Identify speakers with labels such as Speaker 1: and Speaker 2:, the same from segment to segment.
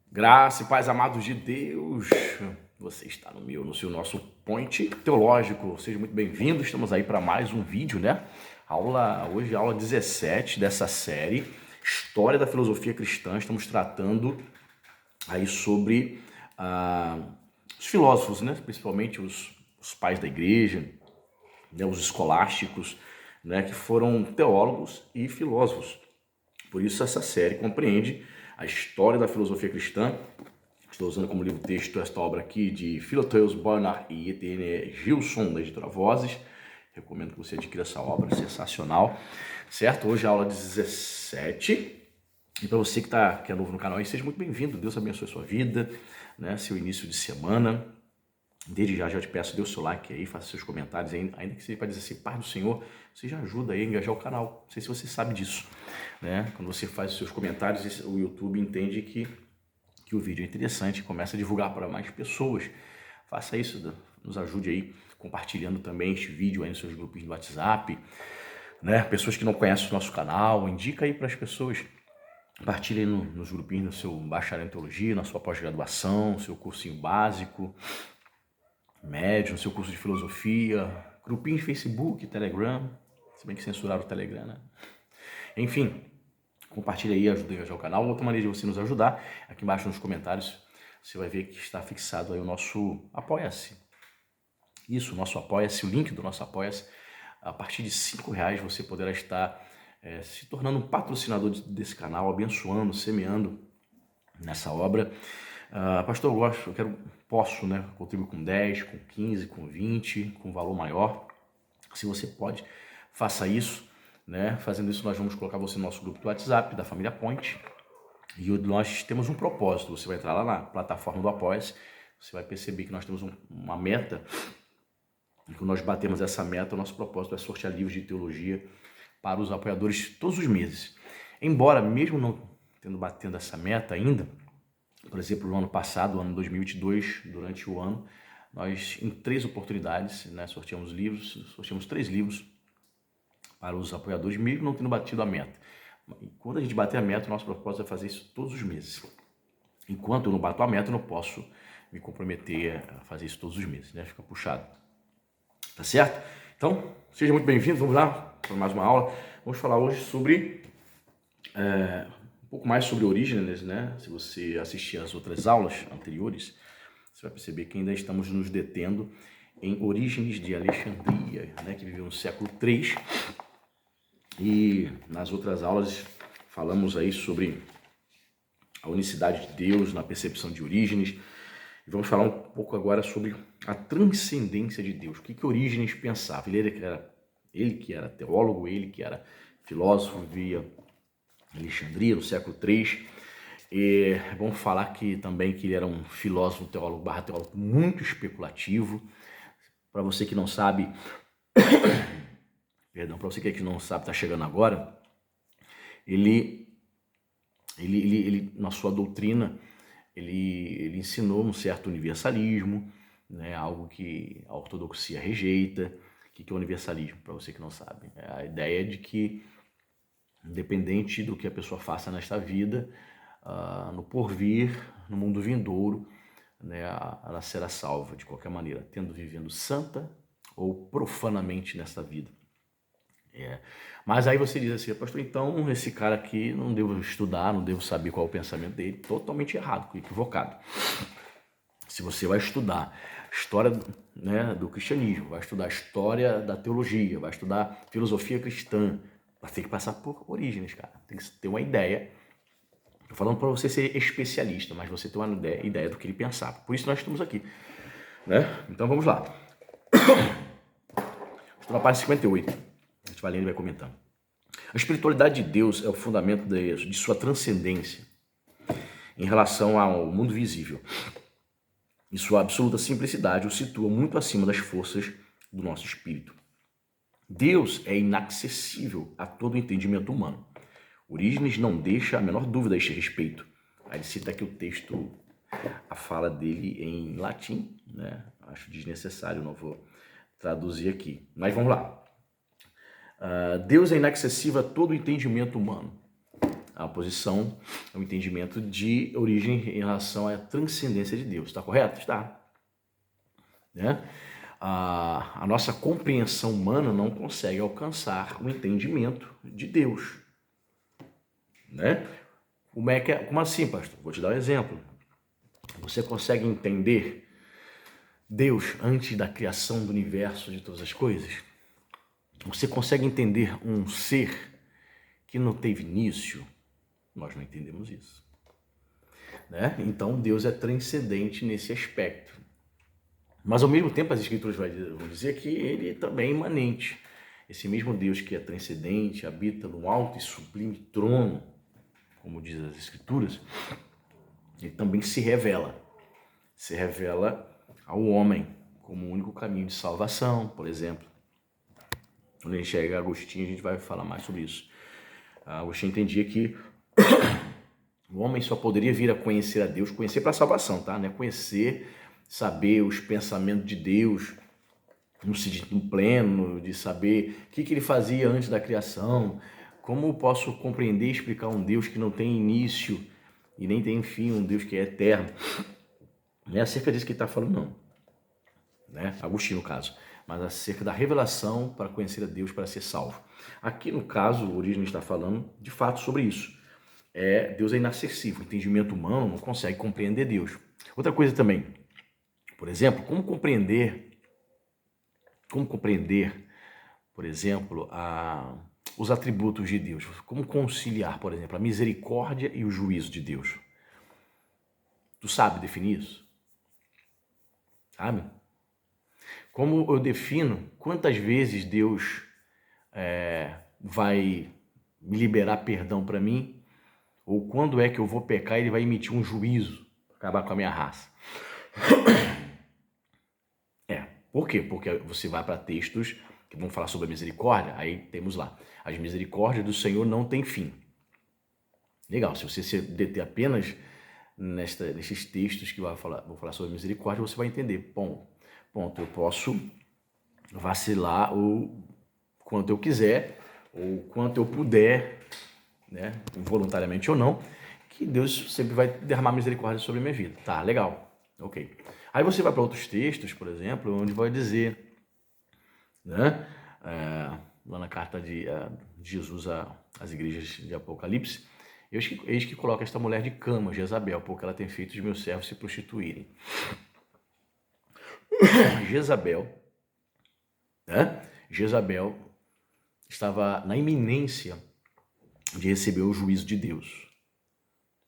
Speaker 1: Graça e paz, amados de Deus. Você está no seu nosso Point Teológico. Seja muito bem-vindo. Estamos aí para mais um vídeo, né? Hoje, aula 17 dessa série, História da Filosofia Cristã. Estamos tratando aí sobre os filósofos, né? Principalmente os pais da igreja, né? Os escolásticos, né? Que foram teólogos e filósofos. Por isso essa série compreende a história da filosofia cristã. Estou usando como livro-texto esta obra aqui de Philotheus Barnard e Etienne Gilson, da editora Vozes. Recomendo que você adquira essa obra, sensacional. Certo? Hoje é a aula 17. E para você que é novo no canal, seja muito bem-vindo. Deus abençoe a sua vida, né? Seu início de semana. Desde já te peço, dê o seu like aí, faça seus comentários, ainda que seja para dizer assim, Pai do Senhor, você já ajuda aí a engajar o canal. Não sei se você sabe disso, né? Quando você faz os seus comentários, o YouTube entende que o vídeo é interessante, começa a divulgar para mais pessoas. Faça isso, nos ajude aí, compartilhando também este vídeo aí nos seus grupos do WhatsApp, né? Pessoas que não conhecem o nosso canal, indica aí para as pessoas. Compartilhe aí nos grupinhos do seu bacharel em teologia, na sua pós-graduação, seu cursinho básico, médio, no seu curso de filosofia, grupinho de Facebook, Telegram, se bem que censuraram o Telegram, né? Enfim, compartilha aí, ajuda a engajar o canal. Outra maneira de você nos ajudar, aqui embaixo nos comentários, você vai ver que está fixado aí o nosso Apoia-se. Isso, o nosso Apoia-se, o link do nosso Apoia-se. A partir de R$5 você poderá estar se tornando um patrocinador desse canal, abençoando, semeando nessa obra. Pastor, posso, né, contribuir com 10, com 15, com 20, com valor maior. Se você pode, faça isso, né? Fazendo isso, nós vamos colocar você no nosso grupo do WhatsApp, da família Point. E nós temos um propósito. Você vai entrar lá na plataforma do Apoia-se, você vai perceber que nós temos uma meta. E quando nós batemos essa meta, o nosso propósito é sortear livros de teologia para os apoiadores todos os meses. Embora, mesmo não batendo essa meta ainda, por exemplo, no ano passado, ano 2022, durante o ano, nós, em 3 oportunidades, né, sorteamos 3 livros para os apoiadores, mesmo não tendo batido a meta. E quando a gente bater a meta, o nosso propósito é fazer isso todos os meses. Enquanto eu não bato a meta, eu não posso me comprometer a fazer isso todos os meses, né? Fica puxado. Tá certo? Então, seja muito bem-vindo. Vamos lá para mais uma aula. Vamos falar hoje sobre um pouco mais sobre Orígenes, né? Se você assistir às outras aulas anteriores, você vai perceber que ainda estamos nos detendo em Orígenes de Alexandria, né? Que viveu no século III. E nas outras aulas falamos aí sobre a unicidade de Deus na percepção de Orígenes. E vamos falar um pouco agora sobre a transcendência de Deus. O que Orígenes pensava? Ele que era teólogo, ele que era filósofo, vivia em Alexandria, no século III. E vamos falar também que ele era um filósofo, teólogo, teólogo muito especulativo. Para você que não sabe, para você que não sabe, está chegando agora, ele na sua doutrina, ele ensinou um certo universalismo, né, algo que a ortodoxia rejeita. O que é o universalismo, para você que não sabe? É a ideia de que, independente do que a pessoa faça nesta vida, no porvir, no mundo vindouro, né, ela será salva de qualquer maneira, vivendo santa ou profanamente nesta vida. Mas aí você diz assim, pastor, então esse cara aqui não devo estudar, não devo saber qual é o pensamento dele. Totalmente errado, equivocado. Se você vai estudar história, né, do cristianismo, vai estudar história da teologia, vai estudar filosofia cristã, vai ter que passar por Orígenes, cara. Tem que ter uma ideia. Tô falando para você ser especialista, mas você ter uma ideia do que ele pensava. Por isso nós estamos aqui, né? Então vamos lá. Estou na página 58. A gente vai lendo e vai comentando. A espiritualidade de Deus é o fundamento de sua transcendência em relação ao mundo visível. E sua absoluta simplicidade o situa muito acima das forças do nosso espírito. Deus é inacessível a todo entendimento humano. Orígenes não deixa a menor dúvida a este respeito. Aí ele cita aqui o texto, a fala dele em latim, né? Acho desnecessário, não vou traduzir aqui. Mas vamos lá. Deus é inacessível a todo entendimento humano. a posição, o entendimento de origem em relação à transcendência de Deus. Está correto? Está. Né? A nossa compreensão humana não consegue alcançar o entendimento de Deus. Né? Como assim, pastor? Vou te dar um exemplo. Você consegue entender Deus antes da criação do universo, de todas as coisas? Você consegue entender um ser que não teve início? Nós não entendemos isso. Né? Então Deus é transcendente nesse aspecto. Mas ao mesmo tempo as escrituras vão dizer que ele também é imanente. Esse mesmo Deus que é transcendente, habita no alto e sublime trono, como diz as escrituras, ele também se revela ao homem como o único caminho de salvação, por exemplo. Quando a gente chega a Agostinho, a gente vai falar mais sobre isso. Agostinho entendia que o homem só poderia vir a conhecer a Deus, conhecer para a salvação, tá? Não é conhecer, saber os pensamentos de Deus, no sentido pleno, de saber o que ele fazia antes da criação, como posso compreender e explicar um Deus que não tem início e nem tem fim, um Deus que é eterno. Não é acerca disso que ele está falando, não. Né? Agostinho, no caso. Mas acerca da revelação para conhecer a Deus, para ser salvo. Aqui, no caso, o Orígenes está falando, de fato, sobre isso. Deus é inacessível. O entendimento humano não consegue compreender Deus. Outra coisa também, por exemplo, como compreender, por exemplo, os atributos de Deus? Como conciliar, por exemplo, a misericórdia e o juízo de Deus? Tu sabe definir isso? Sabe? Como eu defino quantas vezes Deus vai me liberar perdão para mim, ou quando é que eu vou pecar e ele vai emitir um juízo, acabar com a minha raça? Por quê? Porque você vai para textos que vão falar sobre a misericórdia, aí temos lá, as misericórdias do Senhor não têm fim. Legal, se você se deter apenas nesses textos que vou falar sobre misericórdia, você vai entender, ponto, eu posso vacilar o quanto eu quiser, ou quanto eu puder, né, voluntariamente ou não, que Deus sempre vai derramar misericórdia sobre a minha vida. Tá, legal, ok. Aí você vai para outros textos, por exemplo, onde vai dizer, né, lá na carta de Jesus às igrejas de Apocalipse, eis que coloca esta mulher de cama, Jezabel, porque ela tem feito os meus servos se prostituírem. Jezabel estava na iminência de receber o juízo de Deus.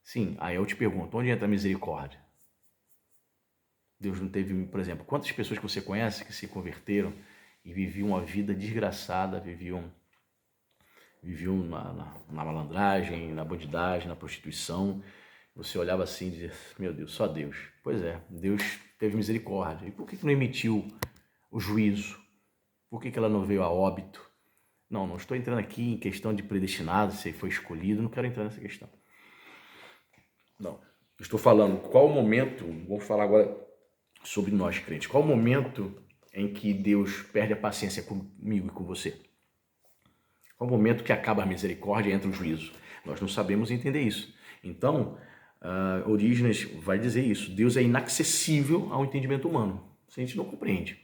Speaker 1: Sim, aí eu te pergunto, onde entra a misericórdia? Deus não teve, por exemplo, quantas pessoas que você conhece que se converteram e viviam uma vida desgraçada, viviam na malandragem, na bandidagem, na prostituição. Você olhava assim e dizia, meu Deus, só Deus. Pois é, Deus teve misericórdia. E por que não emitiu o juízo? Por que ela não veio a óbito? Não estou entrando aqui em questão de predestinado, se foi escolhido, não quero entrar nessa questão. Não, estou falando qual o momento, vou falar agora sobre nós crentes, qual o momento em que Deus perde a paciência comigo e com você? Qual o momento que acaba a misericórdia e entra o juízo? Nós não sabemos entender isso. Então, Orígenes vai dizer isso. Deus é inacessível ao entendimento humano. A gente não compreende.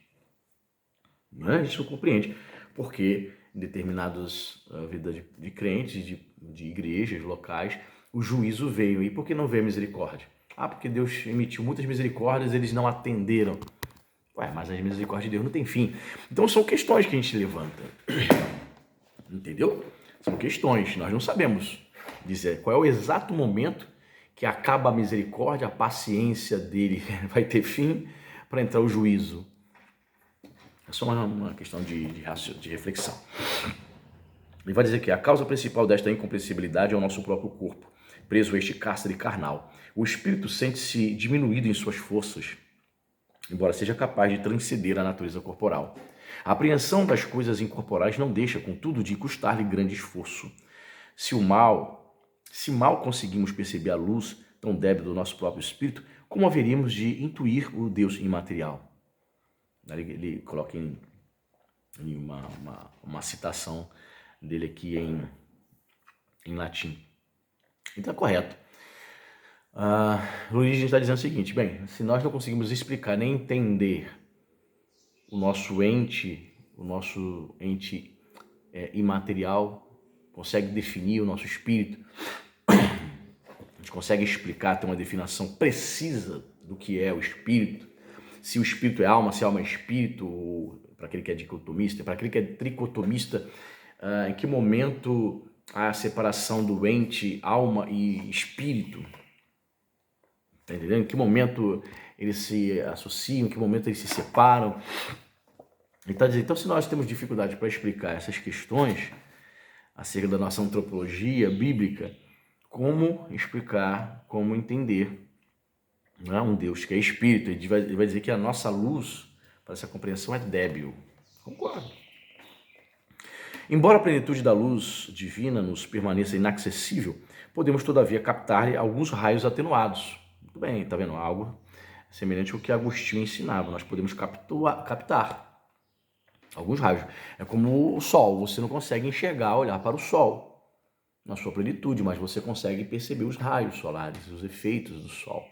Speaker 1: A gente não compreende. Porque em determinadas vidas de crentes, de igrejas locais, o juízo veio. E por que não veio a misericórdia? Porque Deus emitiu muitas misericórdias, eles não atenderam. Mas as misericórdias de Deus não tem fim. Então são questões que a gente levanta. Entendeu? São questões, nós não sabemos dizer qual é o exato momento que acaba a misericórdia, a paciência dele vai ter fim para entrar o juízo. É só uma questão de reflexão. Ele vai dizer que a causa principal desta incompreensibilidade é o nosso próprio corpo, preso a este cárcere carnal. O espírito sente-se diminuído em suas forças, embora seja capaz de transcender a natureza corporal. A apreensão das coisas incorporais não deixa, contudo, de custar-lhe grande esforço. Se mal conseguimos perceber a luz tão débil do nosso próprio espírito, como haveríamos de intuir o Deus imaterial? Ele coloca em uma citação dele aqui em latim. Então é correto. Luigi está dizendo o seguinte: bem, se nós não conseguimos explicar nem entender o nosso ente imaterial, consegue definir o nosso espírito, a gente consegue explicar, ter uma definição precisa do que é o espírito, se o espírito é alma, se a alma é espírito, para aquele que é dicotomista, para aquele que é tricotomista, em que momento há a separação do ente, alma e espírito? Tá entendendo? Em que momento eles se associam, em que momento eles se separam? Então, se nós temos dificuldade para explicar essas questões acerca da nossa antropologia bíblica, como explicar, como entender, não é, um Deus que é espírito? Ele vai dizer que a nossa luz para essa compreensão é débil. Concordo. Embora a plenitude da luz divina nos permaneça inacessível, podemos todavia captar alguns raios atenuados. Muito bem, está vendo? Algo semelhante ao que Agostinho ensinava. Nós podemos captar alguns raios. É como o sol. Você não consegue enxergar, olhar para o sol na sua plenitude, mas você consegue perceber os raios solares, os efeitos do sol,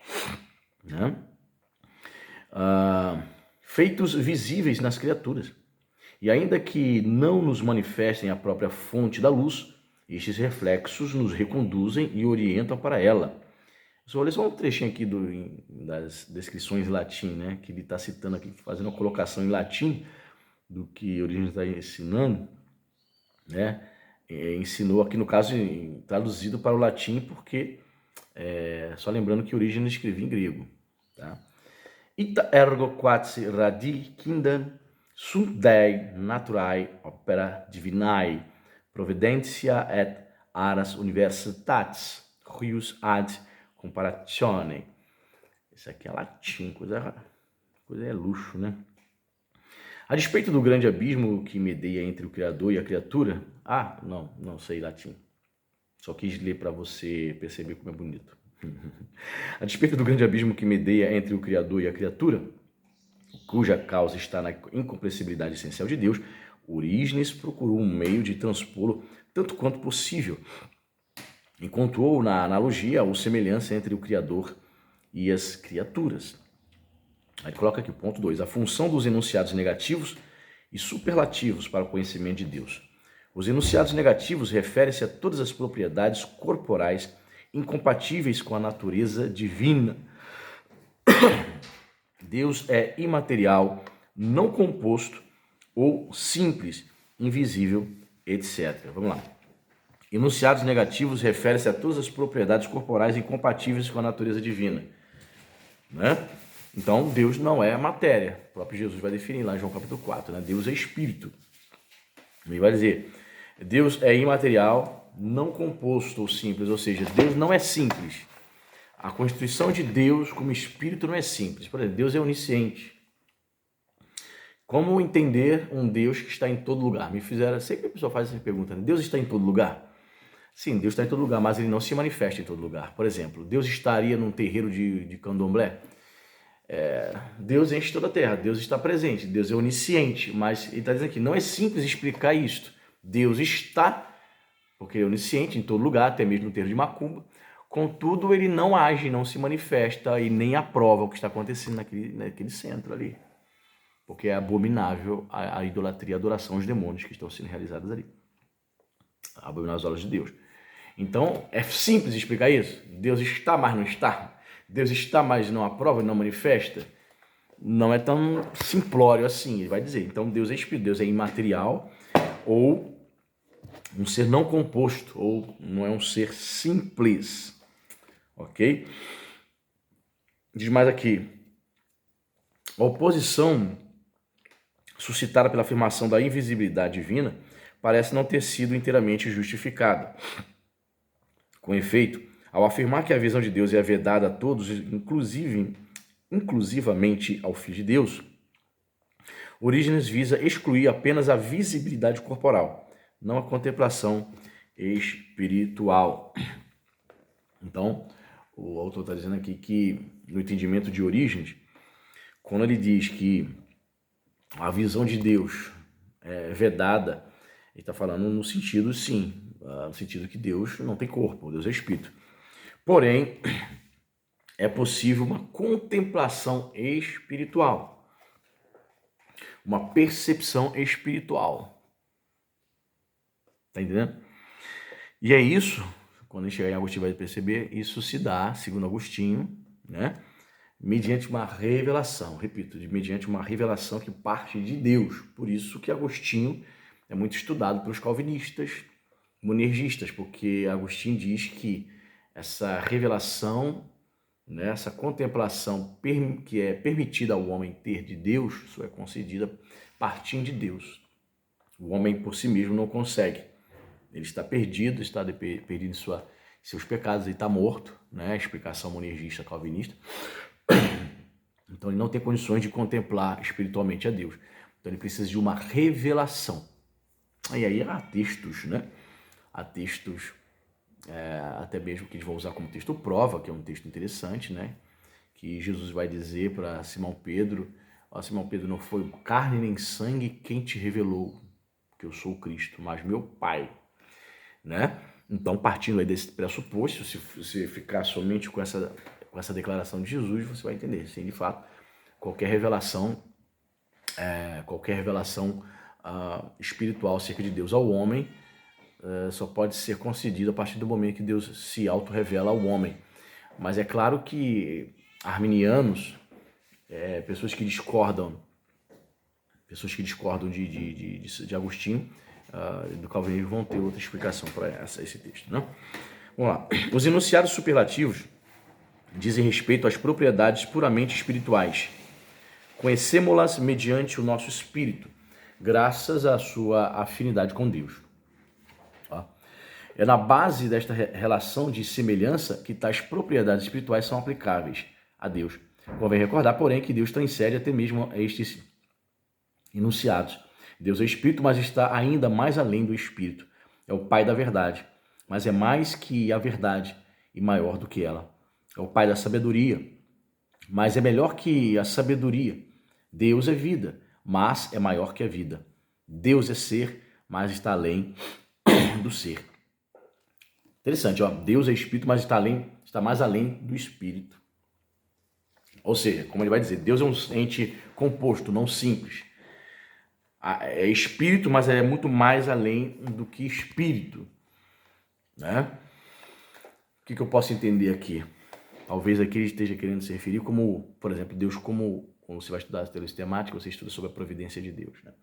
Speaker 1: né? Feitos visíveis nas criaturas. E ainda que não nos manifestem a própria fonte da luz, estes reflexos nos reconduzem e orientam para ela. Só vou ler só um trechinho aqui das descrições em latim, né? Que ele está citando aqui, fazendo uma colocação em latim do que Orígenes está ensinando, né? Ensinou aqui, no caso, traduzido para o latim, porque, só lembrando que Orígenes escrevia em grego, tá? Ita ergo quatsi radi quindam sunt Dei naturae opera divinae providentia et aras universitatis huius ad comparatione. Isso aqui é latim, coisa é luxo, né? A despeito do grande abismo que medeia entre o Criador e a criatura... não sei latim. Só quis ler para você perceber como é bonito. A despeito do grande abismo que medeia entre o Criador e a criatura, cuja causa está na incompreensibilidade essencial de Deus, Orígenes procurou um meio de transpô-lo tanto quanto possível. Encontrou na analogia ou semelhança entre o Criador e as criaturas. Aí coloca aqui o ponto 2, a função dos enunciados negativos e superlativos para o conhecimento de Deus. Os enunciados negativos referem-se a todas as propriedades corporais incompatíveis com a natureza divina. Deus é imaterial, não composto ou simples, invisível, etc. Vamos lá. Enunciados negativos referem-se a todas as propriedades corporais incompatíveis com a natureza divina, né? Então, Deus não é matéria. O próprio Jesus vai definir lá em João capítulo 4, né? Deus é espírito. Ele vai dizer, Deus é imaterial, não composto ou simples, ou seja, Deus não é simples. A constituição de Deus como espírito não é simples. Por exemplo, Deus é onisciente. Como entender um Deus que está em todo lugar? Sempre a pessoa faz essa pergunta, né? Deus está em todo lugar? Sim, Deus está em todo lugar, mas ele não se manifesta em todo lugar. Por exemplo, Deus estaria num terreiro de candomblé? Deus enche toda a terra, Deus está presente, Deus é onisciente, mas ele está dizendo aqui, não é simples explicar isto. Deus está, porque ele é onisciente em todo lugar, até mesmo no terreiro de macumba, contudo ele não age, não se manifesta e nem aprova o que está acontecendo naquele centro ali, porque é abominável a idolatria, a adoração aos demônios que estão sendo realizadas ali, abominável aos olhos de Deus. Então, é simples explicar isso? Deus está, mas não está? Deus está, mas não aprova e não manifesta? Não é tão simplório assim. Ele vai dizer, então Deus é espírito, Deus é imaterial, ou um ser não composto, ou não é um ser simples. Ok? Diz mais aqui. A oposição suscitada pela afirmação da invisibilidade divina parece não ter sido inteiramente justificada. Com efeito, ao afirmar que a visão de Deus é vedada a todos, inclusivamente ao Filho de Deus, Orígenes visa excluir apenas a visibilidade corporal, não a contemplação espiritual. Então, o autor está dizendo aqui que, no entendimento de Orígenes, quando ele diz que a visão de Deus é vedada, ele está falando no sentido, sim, no sentido que Deus não tem corpo, Deus é espírito. Porém, é possível uma contemplação espiritual, uma percepção espiritual. Tá entendendo? E é isso, quando a gente chegar em Agostinho vai perceber, isso se dá, segundo Agostinho, né? Mediante uma revelação, repito, mediante uma revelação que parte de Deus. Por isso que Agostinho é muito estudado pelos calvinistas, monergistas, porque Agostinho diz que essa revelação, né, essa contemplação que é permitida ao homem ter de Deus, isso é concedida partindo de Deus. O homem por si mesmo não consegue. Ele está perdido, está perdido em seus pecados, ele está morto, né? A explicação monergista calvinista. Então ele não tem condições de contemplar espiritualmente a Deus. Então ele precisa de uma revelação. E aí há textos, né? Há textos, até mesmo que eles vão usar como texto prova, que é um texto interessante, né? Que Jesus vai dizer para Simão Pedro: ó, Simão Pedro, não foi carne nem sangue quem te revelou que eu sou o Cristo, mas meu Pai, né? Então, partindo aí desse pressuposto, se você ficar somente com essa declaração de Jesus, você vai entender. Sim, de fato, qualquer revelação espiritual acerca de Deus ao homem só pode ser concedida a partir do momento que Deus se auto-revela ao homem. Mas é claro que arminianos, pessoas que discordam de Agostinho, do calvinismo, vão ter outra explicação para esse texto, né? Vamos lá. Os enunciados superlativos dizem respeito às propriedades puramente espirituais. Conhecemos-las mediante o nosso espírito, graças à sua afinidade com Deus. É na base desta relação de semelhança que tais propriedades espirituais são aplicáveis a Deus. Convém recordar, porém, que Deus transcende até mesmo a estes enunciados. Deus é espírito, mas está ainda mais além do espírito. É o Pai da verdade, mas é mais que a verdade e maior do que ela. É o Pai da sabedoria, mas é melhor que a sabedoria. Deus é vida, mas é maior que a vida. Deus é ser, mas está além do ser. Interessante, ó. Deus é espírito, mas está mais além do espírito. Ou seja, como ele vai dizer, Deus é um ente composto, não simples. É espírito, mas é muito mais além do que espírito, né? O que eu posso entender aqui? Talvez aqui ele esteja querendo se referir como, por exemplo, Deus como, quando você vai estudar a teoria sistemática, você estuda sobre a providência de Deus, né?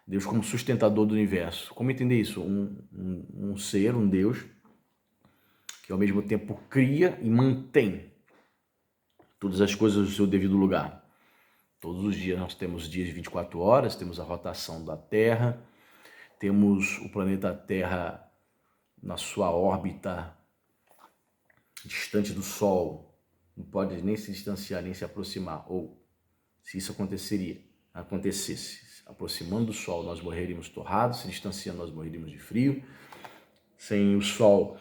Speaker 1: Deus como sustentador do universo. Como entender isso? Um ser, um Deus, que ao mesmo tempo cria e mantém todas as coisas no seu devido lugar. Todos os dias nós temos dias de 24 horas, temos a rotação da Terra, temos o planeta Terra na sua órbita distante do Sol, não pode nem se distanciar, nem se aproximar, ou se isso acontecesse, aproximando do Sol, nós morreríamos torrados, se distanciando, nós morreríamos de frio. Sem o Sol,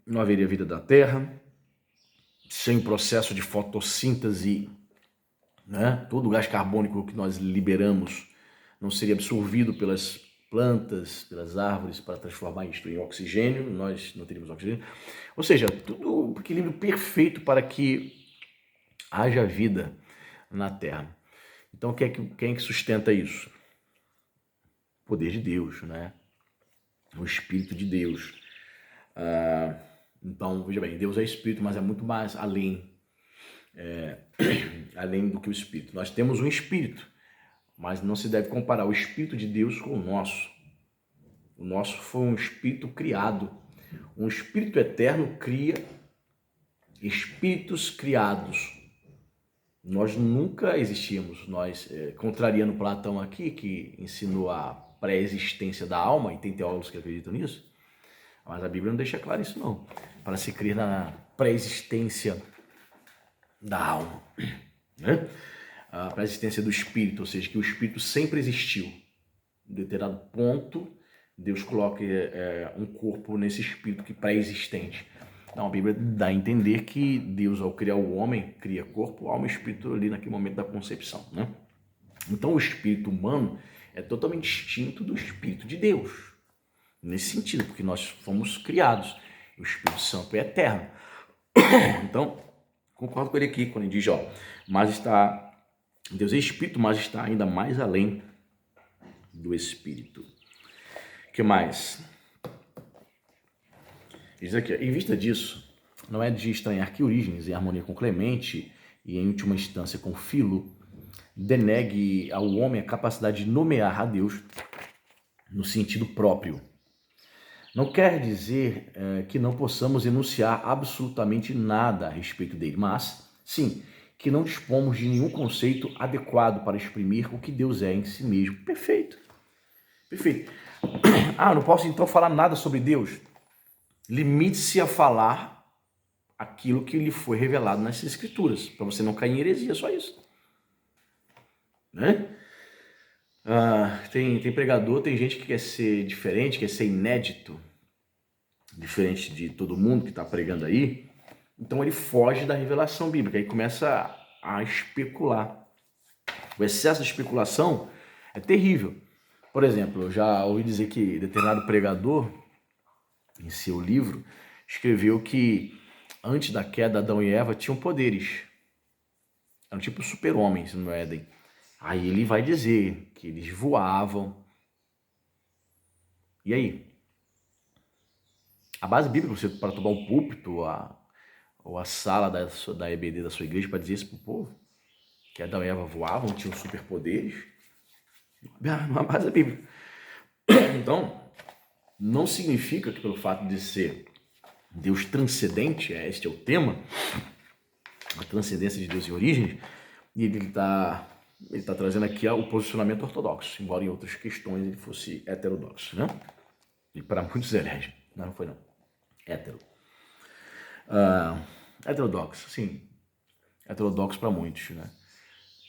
Speaker 1: não haveria vida da Terra. Sem o processo de fotossíntese, né? Todo o gás carbônico que nós liberamos não seria absorvido pelas plantas, pelas árvores, para transformar isto em oxigênio, nós não teríamos oxigênio. Ou seja, tudo um equilíbrio perfeito para que haja vida na Terra. Então, quem é que sustenta isso? O poder de Deus, né? O Espírito de Deus. Então, veja bem, Deus é Espírito, mas é muito mais além, além do que o Espírito. Nós temos um Espírito, mas não se deve comparar o Espírito de Deus com o nosso. O nosso foi um Espírito criado. Um Espírito eterno cria espíritos criados. Nós nunca existimos. Nós, contrariando Platão aqui, que ensinou a pré-existência da alma, e tem teólogos que acreditam nisso, mas a Bíblia não deixa claro isso não, para se crer na pré-existência da alma, né? A pré-existência do Espírito, ou seja, que o Espírito sempre existiu. Em determinado ponto, Deus coloca um corpo nesse Espírito que é pré-existente. Então a Bíblia dá a entender que Deus, ao criar o homem, cria corpo, alma e espírito ali naquele momento da concepção, né? Então o espírito humano é totalmente distinto do Espírito de Deus, nesse sentido, porque nós fomos criados. O Espírito Santo é eterno. Então, concordo com ele aqui, quando ele diz, ó, mas está, Deus é Espírito, mas está ainda mais além do Espírito. O que mais? Diz aqui, em vista disso, não é de estranhar que Orígenes, em harmonia com Clemente e em última instância com Filo, denegue ao homem a capacidade de nomear a Deus no sentido próprio. Não quer dizer que não possamos enunciar absolutamente nada a respeito dele, mas, sim, que não dispomos de nenhum conceito adequado para exprimir o que Deus é em si mesmo. Perfeito. Perfeito. Não posso então falar nada sobre Deus? Limite-se a falar aquilo que lhe foi revelado nas Escrituras, para você não cair em heresia, só isso. Né? Tem pregador, tem gente que quer ser diferente, quer ser inédito, diferente de todo mundo que está pregando aí. Então ele foge da revelação bíblica e começa a especular. O excesso de especulação é terrível. Por exemplo, eu já ouvi dizer que determinado pregador, em seu livro, escreveu que antes da queda, Adão e Eva tinham poderes. Eram tipo super-homens no Éden. Aí ele vai dizer que eles voavam. E aí? A base bíblica, você para tomar o púlpito ou a sala da EBD da sua igreja para dizer isso para o povo, que Adão e Eva voavam, tinham superpoderes, não há base bíblica. Então, não significa que pelo fato de ser Deus transcendente, este é o tema, a transcendência de Deus em Orígenes, e ele está trazendo aqui o posicionamento ortodoxo, embora em outras questões ele fosse heterodoxo, né? E para muitos hereges, não foi não, hétero. Heterodoxo, sim, heterodoxo para muitos, né?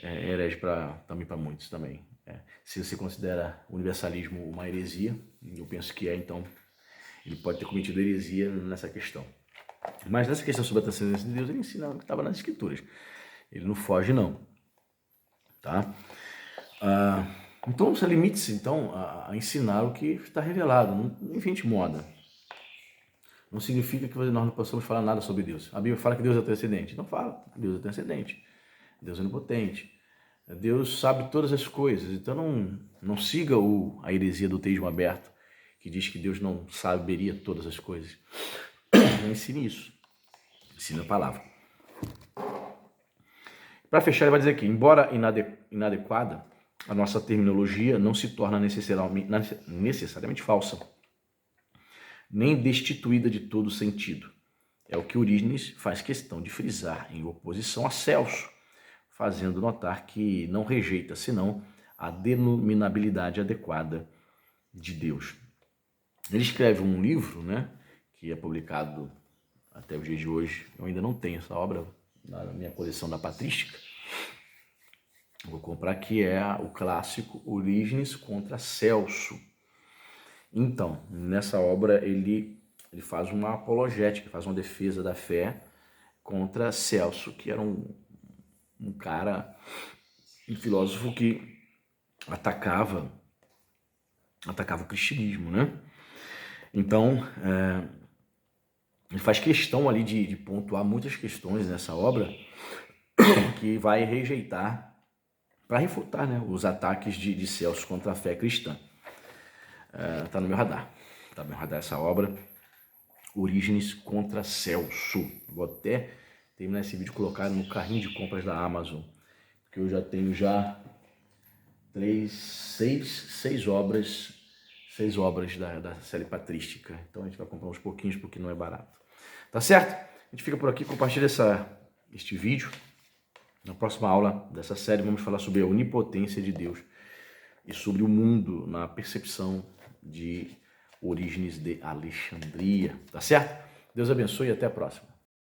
Speaker 1: Herege também para muitos também. Se você considera o universalismo uma heresia, eu penso que então ele pode ter cometido heresia nessa questão. Mas nessa questão sobre a transcendência de Deus, ele ensina o que estava nas Escrituras. Ele não foge, não. Tá? Então, você limite-se então, a ensinar o que está revelado. Não invente moda. Não significa que nós não possamos falar nada sobre Deus. A Bíblia fala que Deus é transcendente. Não fala. Deus é transcendente. Deus é onipotente. Deus sabe todas as coisas. Então, não siga a heresia do teísmo aberto, que diz que Deus não saberia todas as coisas. Não ensine isso. Ensine a palavra. Para fechar, ele vai dizer aqui, embora inadequada, a nossa terminologia não se torna necessariamente falsa, nem destituída de todo sentido. É o que Orígenes faz questão de frisar em oposição a Celso, fazendo notar que não rejeita, senão, a denominabilidade adequada de Deus. Ele escreve um livro, né, que é publicado até os dias de hoje. Eu ainda não tenho essa obra na minha coleção da Patrística. Vou comprar, que é o clássico Orígenes contra Celso. Então, nessa obra ele faz uma apologética, faz uma defesa da fé contra Celso, que era um cara, um filósofo que atacava o cristianismo, né? Então, ele faz questão ali de pontuar muitas questões nessa obra que vai rejeitar, para refutar, né, os ataques de Celso contra a fé cristã. Está no meu radar. Está no meu radar essa obra, Orígenes contra Celso. Vou até terminar esse vídeo e colocar no carrinho de compras da Amazon, porque eu já tenho seis obras da série patrística. Então a gente vai comprar uns pouquinhos porque não é barato. Tá certo? A gente fica por aqui, compartilha este vídeo. Na próxima aula dessa série vamos falar sobre a onipotência de Deus e sobre o mundo na percepção de Orígenes de Alexandria. Tá certo? Deus abençoe e até a próxima.